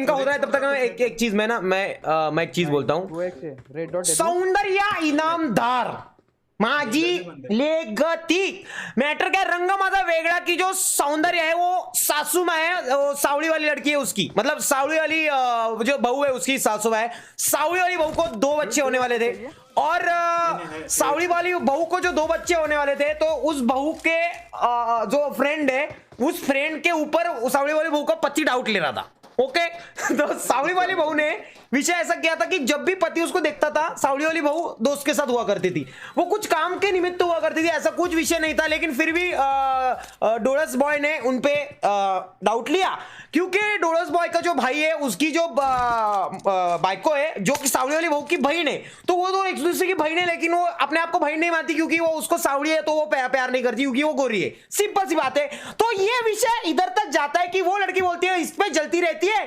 इनका हो रहा है तब तक मैं एक चीज मैं एक चीज बोलता हूँ। सौंदर्य इनामदार माझी लेगती मॅटर काय, रंग माझा वेगळा की जो सौंदर्य है वो सासू माँ है, वो सावली वाली लड़की है उसकी, मतलब सावली वाली जो बहू है उसकी सासू माँ है। सावली वाली बहू को 2 बच्चे होने वाले थे और सावली वाली बहू को जो 2 बच्चे होने वाले थे तो उस बहू के जो फ्रेंड है उस फ्रेंड के ऊपर सावली वाली बहू का पति डाउट ले रहा था। ओके तो सावली वाली बहू ने विषय ऐसा किया था कि जब भी पति उसको देखता था सावली वाली बहू दोस्त के साथ हुआ करती थी, वो कुछ काम के निमित्त हुआ करती थी, ऐसा कुछ विषय नहीं था, लेकिन फिर भी डोळस बॉय ने उनपे डाउट लिया क्योंकि डोळस बॉय का जो भाई है उसकी जो बाइको है जो कि सावली वाली बहू की बहन है, तो वो तो एक दूसरे की बहन है लेकिन वो अपने आप को बहन नहीं मानती क्योंकि वो उसको सावली है तो वो प्यार नहीं करती क्योंकि वो गोरी है, सिंपल सी बात है। तो ये विषय इधर तक जाता है कि वो लड़की बोलती है इस पे जलती रहती है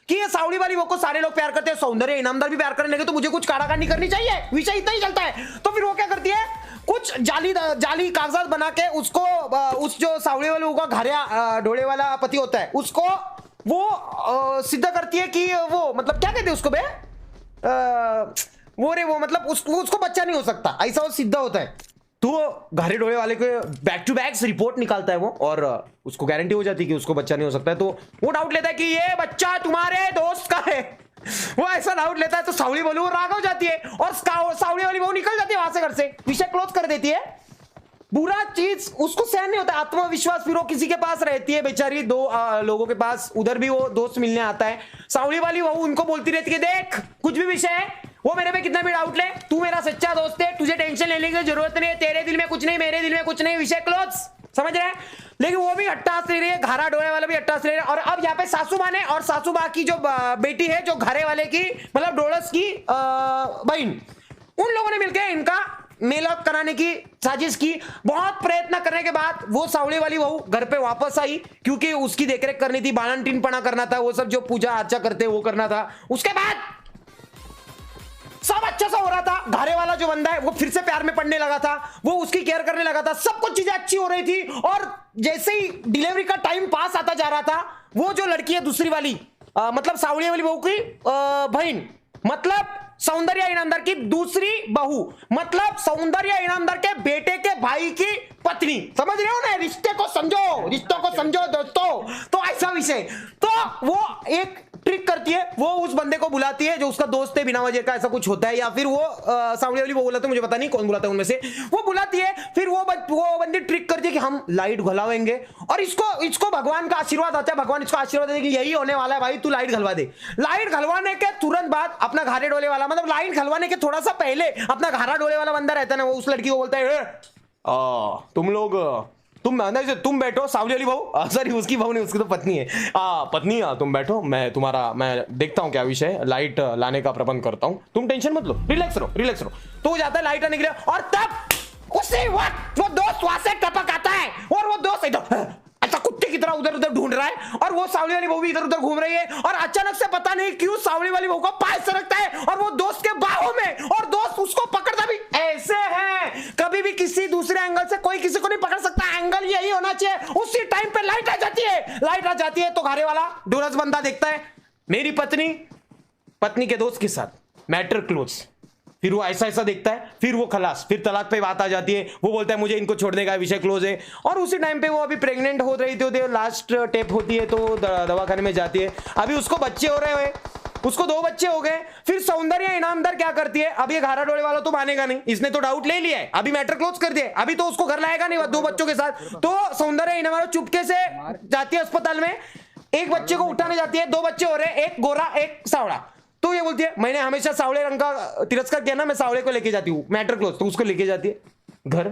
कि ये सावली वाली वो को सारे लोग प्यार करते हैं, सौंदर्य इनामदार भी प्यार करने लगे तो मुझे कुछ काढ़ाकांडी करनी चाहिए, विषय इतना ही चलता है। तो फिर वो क्या करती है, कुछ जाली कागजात बना के उसको उस जो सावली वाले का घारिया डोले वाला पति होता है उसको वो सिद्ध करती है कि वो मतलब क्या कहते हैं उसको बे वो मतलब उसको बच्चा नहीं हो सकता, ऐसा वो सिद्ध होता है। तो घारे डोले वाले को बैक टू बैक रिपोर्ट निकालता है वो और उसको गारंटी हो जाती है कि उसको बच्चा नहीं हो सकता है। तो वो डाउट लेता है कि ये बच्चा तुम्हारे दोस्त का है, वो ऐसा डाउट लेता है। तो सावली वाली वो राग हो जाती है और सावली वाली वो निकल जाती है वहां से, घर से विषय क्लोज कर देती है। बुरा चीज उसको सहन नहीं होता, आत्मविश्वास फिर वो किसी के पास रहती है बेचारी 2 लोगों के पास, उधर भी वो दोस्त मिलने आता है। सावली वाली वो उनको बोलती रहती है देख कुछ भी विषय है वो मेरे पे कितना भी डाउट ले, तू मेरा सच्चा दोस्त है, तुझे टेंशन लेने की जरूरत नहीं है, तेरे दिल में कुछ नहीं मेरे दिल में कुछ नहीं, विषय क्लोज, समझ रहे हैं। लेकिन वो भी अट्टा हंस ले रही है, घारा डोले वाला भी अट्टा हंस ले रहा है। और अब यहाँ पे सासू माँ ने और सासू माँ की जो बेटी है जो घरे वाले की मतलब डोलस की बहन, उन लोगों ने मिलकर इनका मेलअप कराने की साजिश की। बहुत प्रयत्न करने के बाद वो सावली वाली बहू घर पे वापस आई क्योंकि उसकी देखरेख करनी थी, बालन पना करना था, वो सब जो पूजा अर्चा करते वो करना था। उसके बाद सब अच्छा सा हो रहा था, घारे वाला जो बंदा है वो फिर से प्यार में पड़ने लगा था, वो उसकी केयर करने लगा था, सब कुछ चीजें अच्छी हो रही थी। और जैसे ही डिलीवरी का टाइम पास आता जा रहा था वो जो लड़की है दूसरी वाली मतलब सावली वाली बहू की बहन मतलब सौंदर्य इनामदार की दूसरी बहू मतलब सौंदर्य इनामदार के बेटे के भाई की पत्नी, समझ रहे हो ना, रिश्ते को समझो, रिश्तों को समझो दोस्तों। तो ऐसा विषय, तो वो एक ट्रिक करती है, वो उस बंदे को बुलाती है जो उसका दोस्त है बिना वजह का, ऐसा कुछ होता है या फिर वो सावली वाली वो बुलाते, मुझे पता नहीं कौन बुलाता है उनमें से, वो बुलाती है। फिर वो बंदी ट्रिक करती है कि हम लाइट घलावेंगे और इसको भगवान का आशीर्वाद आता है, भगवान इसको आशीर्वाद देते कि यही होने वाला है भाई, तू लाइट घलवा दे। लाइट घलवाने के तुरंत बाद अपना घारे डोले वाला मतलब लाइट घलवाने के थोड़ा सा पहले अपना घारा डोले वाला बंदा रहता है ना, वो उस लड़की को बोलता है तुम लोग तुम बैठो, सावली वाली बहू सॉरी उसकी बहू नहीं, उसकी तो पत्नी है, पत्नी तुम बैठो, मैं देखता हूँ क्या विषय है, लाइट लाने का प्रबंध करता हूँ, तुम टेंशन मत लो, रिलैक्स रहो। तो वो जाता है लाइट आने के लिए और तब उसी वक्त वो दोस्त वहां से टपक आता है और वो दोस्त इधर ऐसा कुत्ते की तरह उधर उधर ढूंढ रहा है और वो सावली वाली बहू भी इधर उधर घूम रही है और अचानक से पता नहीं क्यों सावली वाली बहू का पाय सरकता है और वो दोस्त के बाहों में और दोस्त उसको पकड़ता भी ऐसे है। कभी भी किसी दूसरे एंगल से कोई किसी को नहीं पकड़ सकता, एंगल यही होना चाहिए। उसी टाइम पे लाइट आ जाती है तो घरे वाला डोरस बंदा देखता है मेरी पत्नी के दोस्त के साथ मैटर क्लोज। फिर वो ऐसा देखता है, फिर वो खलास, फिर तलाक पे बात आ जाती है, वो बोलता है मुझे इनको छोड़ने का विषय क्लोज है। और उसी टाइम पे वो अभी प्रेग्नेंट हो रही थी, लास्ट टेप होती है तो दवाखाने में जाती है, अभी उसको बच्चे हो रहे हैं, उसको 2 बच्चे हो गए। फिर सौंदर्य इनामदार क्या करती है, अब ये घारा डोले वाला तो मानेगा नहीं, इसने तो डाउट ले लिया है, अभी मैटर क्लोज कर दिया, अभी तो उसको घर लाएगा नहीं 2 बच्चों के साथ। तो सौंदर्य इनामदार चुपके से जाती है अस्पताल में, एक बच्चे को उठाने जाती है, 2 बच्चे हो रहे हैं, एक गोरा एक सावड़ा। तो ये बोलती है मैंने हमेशा सावले रंग का तिरस्कार किया ना, मैं सावले को लेके जाती हूँ, मैटर क्लोज। तो उसको लेके जाती है घर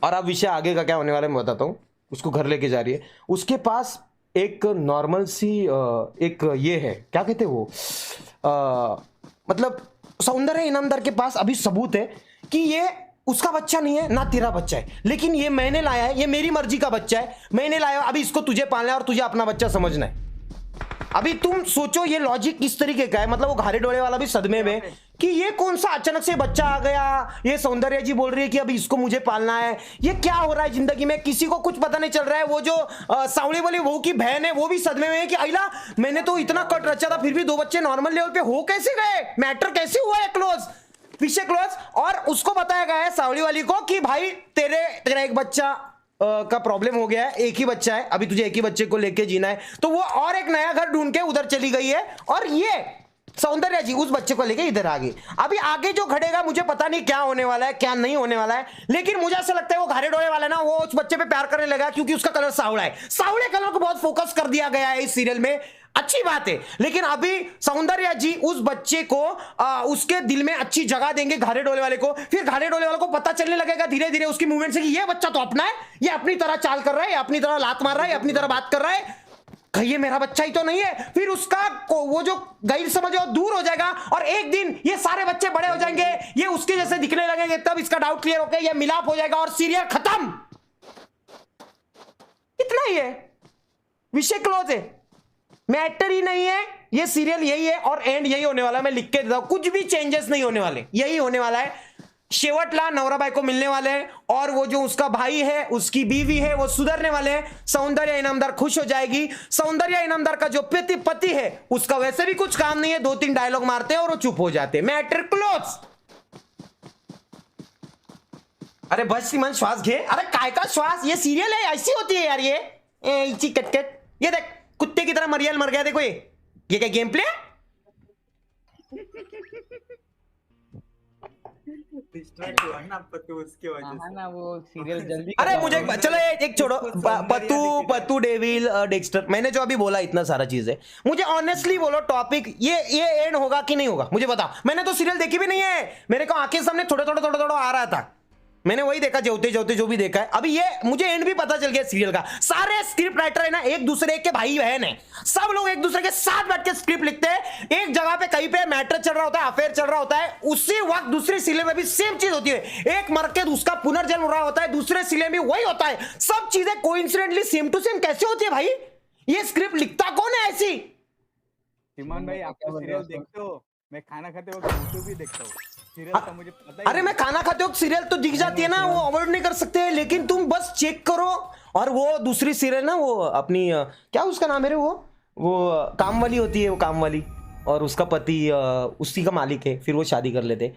और अब विषय आगे का क्या होने वाला है मैं बताता हूँ। उसको घर लेके जा रही है, उसके पास एक नॉर्मल सी एक ये है क्या कहते हैं वो मतलब सौंदर्य इनामदार के पास अभी सबूत है कि ये उसका बच्चा नहीं है ना तेरा बच्चा है, लेकिन ये मैंने लाया है, ये मेरी मर्जी का बच्चा है, मैंने लाया, अभी इसको तुझे पालना है और तुझे अपना बच्चा समझना है। अभी तुम सोचो ये लॉजिक किस तरीके का है, मतलब वो घारे डोले वाला भी सदमे में कि ये कौन सा अचानक से बच्चा आ गया, ये सौंदर्या जी बोल रही है कि अभी इसको मुझे पालना है, ये क्या हो रहा है जिंदगी में, किसी को कुछ पता नहीं चल रहा है। वो जो सावली वाली बहू की बहन है वो भी सदमे में है कि अइला मैंने तो इतना कट रचा था फिर भी 2 बच्चे नॉर्मल लेवल पे हो कैसे गए, मैटर कैसे हुआ है क्लोज, विषय क्लोज। और उसको बताया गया है सावली वाली को कि भाई तेरा एक बच्चा का प्रॉब्लम हो गया है, एक ही बच्चा है, अभी तुझे एक ही बच्चे को लेके जीना है, तो वो और एक नया घर ढूंढ के उधर चली गई है और ये सौंदर्या जी उस बच्चे को लेके इधर आ गई। अभी आगे जो घटेगा मुझे पता नहीं क्या होने वाला है क्या नहीं होने वाला है, लेकिन मुझे ऐसा लगता है वो घारे डोले वाला ना वो उस बच्चे पे प्यार करने लगा क्योंकि उसका कलर सावला है। सावले कलर को बहुत फोकस कर दिया गया है इस सीरियल में, अच्छी बात है, लेकिन अभी सौंदर्या जी उस बच्चे को उसके दिल में अच्छी जगह देंगे घारे डोले वाले को, फिर घारे डोले वाले को पता चलने लगेगा धीरे धीरे उसकी मूवमेंट से कि ये बच्चा तो अपना है, ये अपनी तरह चाल कर रहा है, अपनी तरह लात मार रहा है, अपनी तरह बात कर रहा है, कहीं ये मेरा बच्चा ही तो नहीं है। फिर उसका वो जो गैर समझ है दूर हो जाएगा और एक दिन ये सारे बच्चे बड़े हो जाएंगे, ये उसके जैसे दिखने लगेंगे, तब इसका डाउट क्लियर होकर ये मिलाप हो जाएगा और सीरियल खत्म। इतना ही है, विषय क्लोज है, मैटर ही नहीं है, ये सीरियल यही है और एंड यही होने वाला है। मैं लिख के देता हूं, कुछ भी चेंजेस नहीं होने वाले, यही होने वाला है। शेवटला नवरा बाई को मिलने वाले हैं और वो जो उसका भाई है उसकी बीवी है वो सुधरने वाले हैं। सौंदर्या इनामदार खुश हो जाएगी। सौंदर्या इनामदार का जो पति है उसका वैसे भी कुछ काम नहीं है, 2-3 डायलॉग मारते हैं और वो चुप हो जाते हैं, मैटर क्लोज। अरे बस सीमन श्वास घे, अरे काय का श्वास, ये सीरियल है ऐसी होती है यार, ये इची कटकट, ये देख कुत्ते की तरह मरियल मर गया, देखो ये क्या गेम प्ले है? उसकी वजह से ना वो सीरियल जल्दी। अरे मुझे चलो एक छोड़ो, पत्तू डेविल डेक्स्टर, मैंने जो अभी बोला इतना सारा चीज है, मुझे ऑनेस्टली बोलो टॉपिक ये एंड होगा कि नहीं होगा मुझे बताओ। मैंने तो सीरियल देखी भी नहीं है, मेरे को आंखें सामने थोड़ा आ रहा था, मैंने वही देखा जोते जो भी देखा है। अभी ये मुझे एंड भी पता चल गया सीरियल का। सारे स्क्रिप्ट राइटर है ना एक दूसरे के भाई बहन है, सब लोग एक दूसरे के साथ बैठ के स्क्रिप्ट लिखते हैं। एक जगह पे कहीं पे मैटर चल रहा होता है, अफेयर चल रहा होता है, उसी वक्त दूसरी सीरियल में भी सेम चीज होती है। एक मर के उसका पुनर्जन्म हो रहा होता है, दूसरे सीरियल में वही होता है। सब चीजें कोइंसिडेंटली सेम टू सेम कैसे होती है भाई? ये स्क्रिप्ट लिखता कौन है ऐसी? सिमन भाई आप सीरियल देखते हो, मैं खाना खाते वक्त यूट्यूब भी देखता हूँ, सीरियल का मुझे पता ही। अरे मैं खाना खाते वक्त सीरियल तो दिख जाती है ना, वो अवॉइड नहीं कर सकते, लेकिन तुम बस चेक करो। और वो दूसरी सीरियल ना वो अपनी क्या उसका नाम है रे, वो काम वाली होती है, वो काम वाली और उसका पति उसी का मालिक है, फिर वो शादी कर लेते।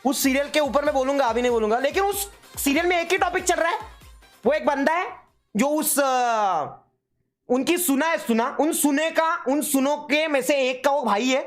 उस सीरियल के ऊपर मैं बोलूंगा, अभी नहीं बोलूंगा, लेकिन उस सीरियल में एक ही टॉपिक चल रहा है। वो एक बंदा है जो उस उनकी सुना है, उन सुनों के में से एक का वो भाई है,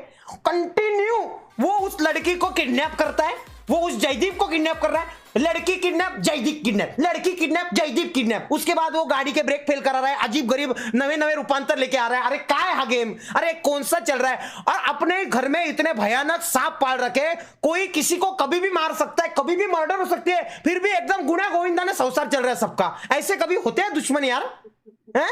कंटिन्यू वो उस लड़की को किडनैप करता है, वो उस जयदीप को किडनैप कर रहा है, लड़की किडनैप जयदीप किडनैप, लड़की किडनैप जयदीप किडनैप। उसके बाद वो गाड़ी के ब्रेक फेल करा रहा है, अजीब गरीब नवे रूपांतर लेके आ रहा है। अरे क्या है हा गेम, अरे कौन सा चल रहा है? और अपने घर में इतने भयानक सांप पाल रखे, कोई किसी को कभी भी मार सकता है, कभी भी मर्डर हो सकती है, फिर भी एकदम गुना गोविंदा ने संसार चल रहा है सबका। ऐसे कभी होते हैं दुश्मन यार, हैं?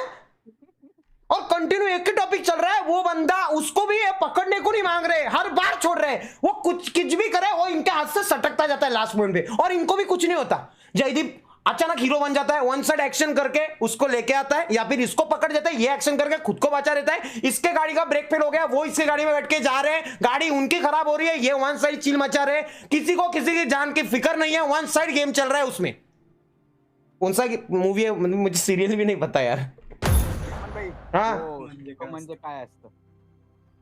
और कंटिन्यू एक ही टॉपिक चल रहा है। वो बंदा उसको भी पकड़ने को नहीं मांग रहे, हर बार छोड़ रहे, वो कुछ भी करे वो इनके हाथ से सटकता जाता है लास्ट मोमेंट पे, और इनको भी कुछ नहीं होता। जयदीप अचानक हीरो बन जाता है, वन साइड एक्शन करके उसको लेके आता है, या फिर इसको पकड़ जाता है, ये एक्शन करके खुद को बचा लेता है। इसके गाड़ी का ब्रेक फेल हो गया, वो इसके गाड़ी में बैठ के जा रहे हैं, गाड़ी उनकी खराब हो रही है, ये वन साइड चिल मचा रहे, किसी को किसी की जान की फिक्र नहीं है, वन साइड गेम चल रहा है। उसमें कौन सा मूवी है मुझे सीरियल भी नहीं पता यार। म्हणजे काय असतं?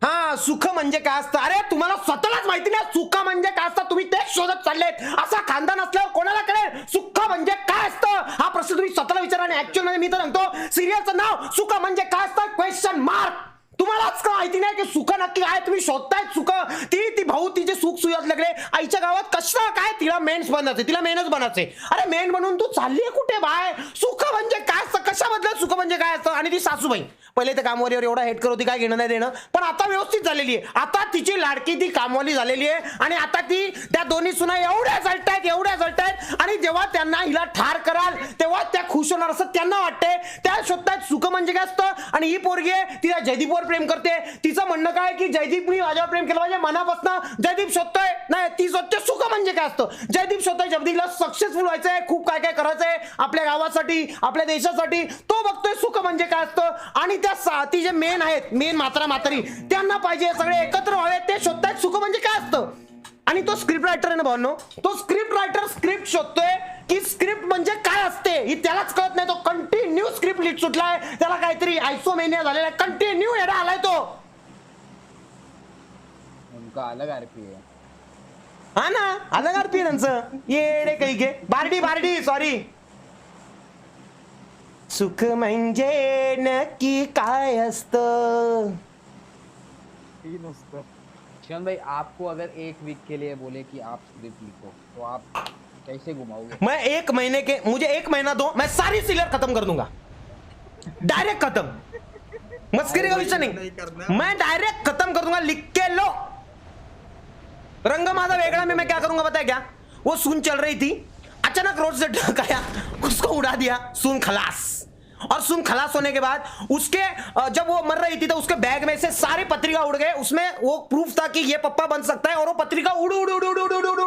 हा, सुख म्हणजे काय असतं? अरे तुम्हाला स्वतःलाच माहिती नाही सुख म्हणजे काय असतं, तुम्ही तेच शोधत चाललेत। असा खानदान असल्यावर कोणाला कळेल सुख म्हणजे काय असतं? हा प्रश्न तुम्ही स्वतःला विचारा। आणि ऍक्च्युअल मध्ये मी तर सांगतो सिरियलचं नाव सुख म्हणजे काय असतं क्वेश्चन मार्क। तुम्हालाच का माहिती नाही की सुख नक्की काय? तुम्ही शोधताय सुख, ती भाऊ तिचे सुख सुयात लागले आईच्या गावात, कशा काय तिला मेन्स बनायचे, तिला मेनच बनायचे। अरे मेन बनून तू चालली कुठे बाय? सुख म्हणजे काय असतं, कशाबद्दल सुख म्हणजे काय असतं? आणि ती सासूबाई पहिले ते कामवालीवर एवढा हेट करत होती, काय घेणं नाही देणं, पण आता व्यवस्थित झालेली आहे। आता तिची लाडकी ती कामवाली झालेली आहे, आणि आता ती त्या दोन्ही सुना एवढ्या जळतायत, आणि जेव्हा त्यांना हिला ठार कराल तेव्हा त्या खुश होणार असं त्यांना वाटते। त्या शोधतायत सुख म्हणजे काय असतं। आणि ही पोरगी आहे तिला जयदीपवर प्रेम करते, तिचं म्हणणं काय की जयदीपनी माझ्यावर प्रेम केलं पाहिजे, मनापासून जयदीप शोधतोय, नाही ती शोधते सुख म्हणजे काय असतं। जयदीप शोधतोय जयदीपला सक्सेसफुल व्हायचंय, खूप काय काय करायचंय आपल्या गावासाठी, आपल्या देशासाठी, तो बघतोय सुख म्हणजे काय असतं। आणि ती जे मेन आहेत, मेन मात्री त्यांना पाहिजे, सगळे एकत्र व्हावे ते शोधतायत. सुख म्हणजे काय असतं. आणि तो स्क्रिप्ट रायटर आहे ना भावनो, तो स्क्रिप्ट रायटर स्क्रिप्ट शोधतोय की स्क्रिप्ट म्हणजे काय असते ही त्यालाच कळत नाही. तो कंटिन्यू स्क्रिप्ट लिट सुटलाय, त्याला काहीतरी आयसोमेनिया झालेला आहे, कंटिन्यू एडा आलाय तो. उनका अलग आरपी है. हा ना, अलग आरपी त्यांचं येडे काही घे. बारडी सॉरी. सुख म्हणजे नक्की काय असतं. तीन उसको. शिवन भाई, आपको अगर एक वीक के लिए बोले कि आप स्क्रिप्ट लिखो तो आप कैसे घुमाओगे? मैं मुझे 1 महीना दो, मैं सारी सीरियल खत्म कर दूंगा, डायरेक्ट खत्म. मस्करी का विषय नहीं, मैं डायरेक्ट खत्म कर दूंगा. लिख के लो. रंग माझा वेगळा में मैं क्या करूंगा पता है क्या. वो सून चल रही थी, अचानक रोड से ट्रक आया, उसको उड़ा दिया. सून खलास. और सुन खलास होने के बाद उसके जब वो मर रही थी तो उसके बैग में से सारी पत्रिका उड़ गए. उसमें वो प्रूफ था कि ये पप्पा बन सकता है. और वो पत्रिका उड़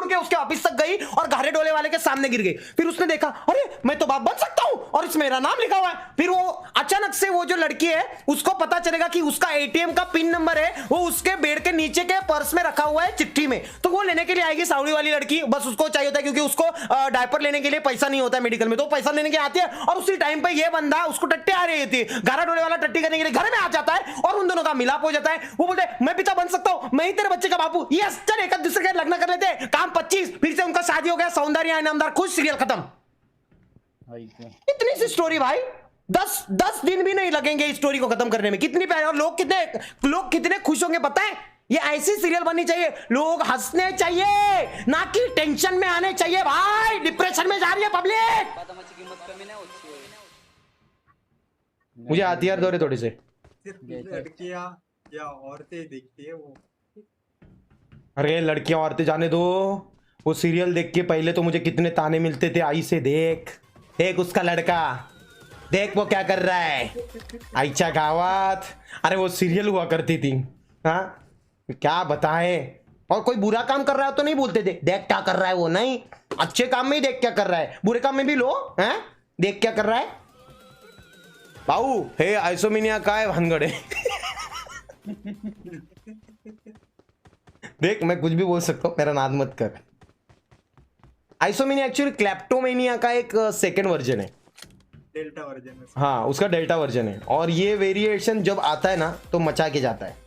के उसके ऑफिस तक गई और घारे डोले वाले के सामने गिर गई. फिर उसने देखा, अरे मैं तो बाप बन सकता हूं और इसमें मेरा नाम लिखा हुआ है. फिर वो अचानक से वो जो लड़की है उसको पता चलेगा कि उसका एटीएम का पिन नंबर है वो उसके बेड के नीचे के पर्स में रखा हुआ है चिट्ठी में. तो वो लेने के लिए आएगी सावड़ी वाली लड़की. बस उसको चाहिए होता है क्योंकि उसको डायपर लेने के लिए पैसा नहीं होता है मेडिकल में, तो पैसा लेने के आती है. और उसी टाइम पे ये बंदा उसको टट्टे आ रही थी, घारा डोले वाला टट्टी करने के लिए घर में आ जाता है और उन दोनों का मिलाप हो जाता है. वो बोलते हैं मैं पिता बन सकता हूं, मैं ही तेरे बच्चे का बापू. यस, चल एक दूसरे के लग्न कर लेते हैं. काम 25, फिर से उनका शादी हो गया. सौंदर्य इनामदार खुश, सीरियल खत्म. इतनी सी स्टोरी भाई, 10 दिन भी नहीं लगेंगे इस स्टोरी को खत्म करने में. कितनी प्यारी. और लोग कितने खुश होंगे पता है. ये ऐसी सीरियल बननी चाहिए, लोग हंसने चाहिए ना कि टेंशन में आने चाहिए. भाई डिप्रेशन में जा रही है पब्लिक. मुझे आती है यार थोड़ी से. सिर्फ लड़कियां या औरतें देखती है वो. अरे लड़कियां औरतें जाने दो. वो सीरियल देख के पहले तो मुझे कितने ताने मिलते थे आई से. देख उसका लड़का, देख वो क्या कर रहा है आईच्या गावात. अरे वो सीरियल हुआ करती थी. हाँ क्या बताए. और कोई बुरा काम कर रहा है तो नहीं बोलते थे देख क्या कर रहा है वो. नहीं, अच्छे काम में ही देख क्या कर रहा है, बुरे काम में भी लो. हैं देख क्या कर रहा है भाऊ. हे आयसोमिनिया काय भानगड है. देख मैं कुछ भी बोल सकता हूं, मेरा नाद मत कर. आइसोमेनिया एक्चुअली क्लैप्टोमेनिया का एक सेकंड वर्जन है, डेल्टा वर्जन है. हाँ उसका डेल्टा वर्जन है. और ये वेरिएशन जब आता है ना तो मचा के जाता है.